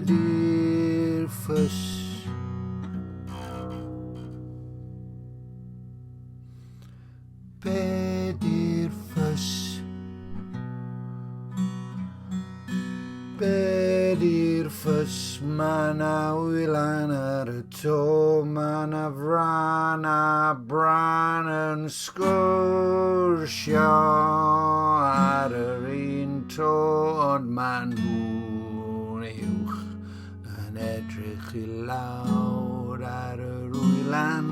Bedir fys Bedir fys Bedir fys Ma' 'na wylan ar y to, ma' 'na fran a bran yn sgwrsio ar yr un to, ond ma' nhw'n uwch yn edrych i lawr ar yr wylan.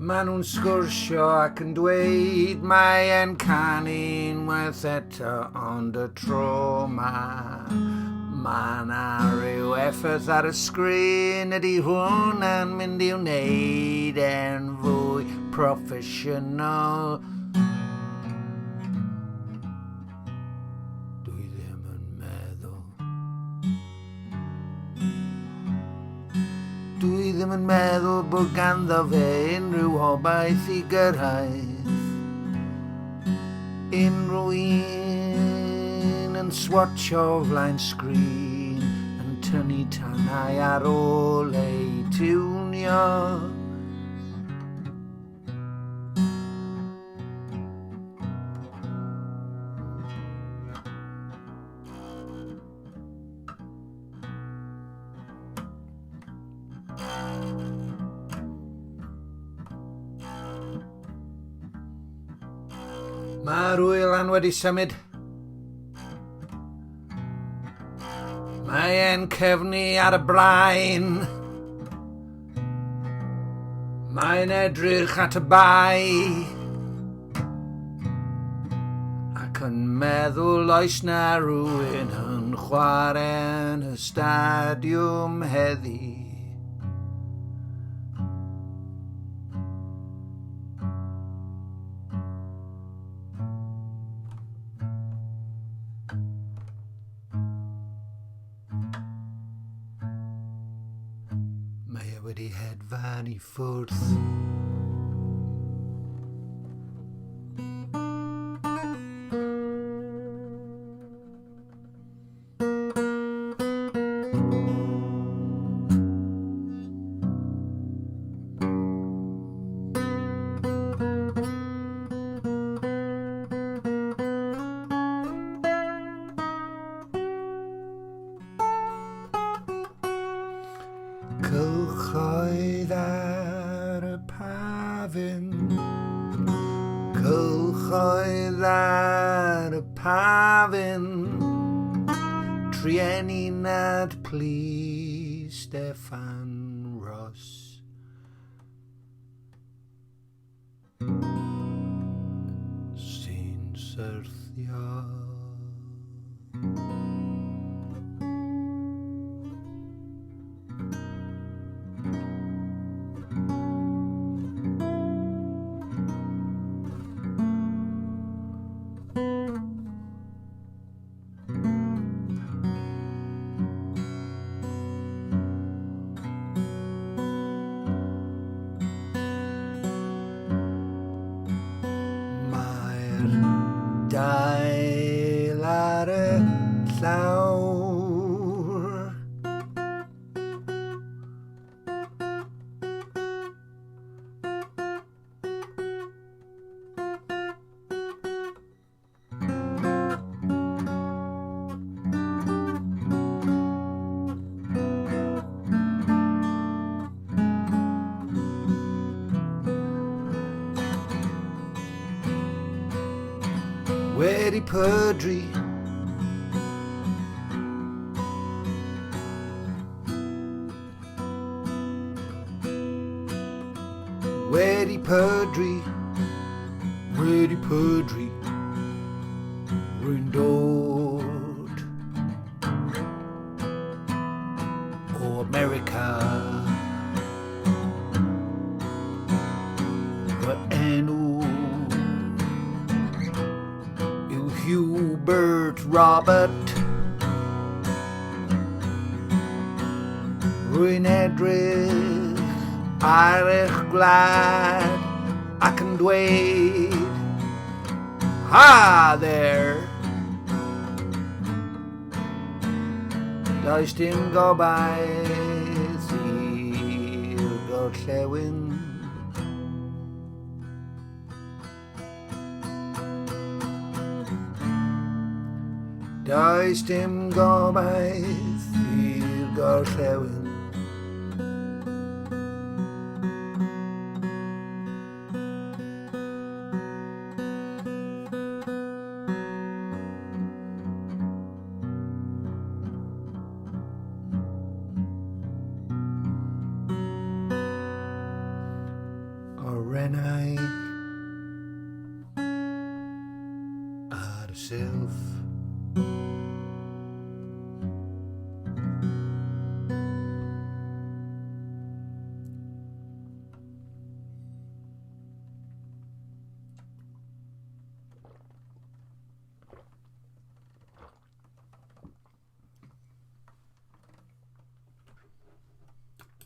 Ma' nhw'n sgwrsio ac yn dweud mae e'n canu'n werth eto, ond y tro ma' 'na ryw effaith ar y sgrin. Ydy hwnna'n mynd i wneud e'n fwy proffesiynol? Dwi ddim yn meddwl. Dwi ddim yn meddwl bod ganddo fe unrhyw obaith i gyrraedd. Unrhyw un yn swatcho flaen sgrin, yn tynnu tanau ar ôl ei tiwnio. Mae'r wylan wedi symud. Mae e'n cefnu ar y blaen. Mae'n edrych at y bai ac yn meddwl oes na rhywun yn chwarae yn y stadiwm heddi. Mae e wedi hedfan i ffwrdd. Cylchoedd ar y pafin, cylchoedd ar y pafin, Trieni nad pli Steffan Ross. Sy'n syrthio. Dail ar y llawr, wedi pydru. Wedi pydru, wedi pydru, rwy'n dod o America. Fy enw Hubert Robert. Rwy'n edrych Eich glad ac yn dweud, ha there. Does dim gobaith i'r gorllewin. Does dim gobaith i'r gorllewin. Orennau ar silff.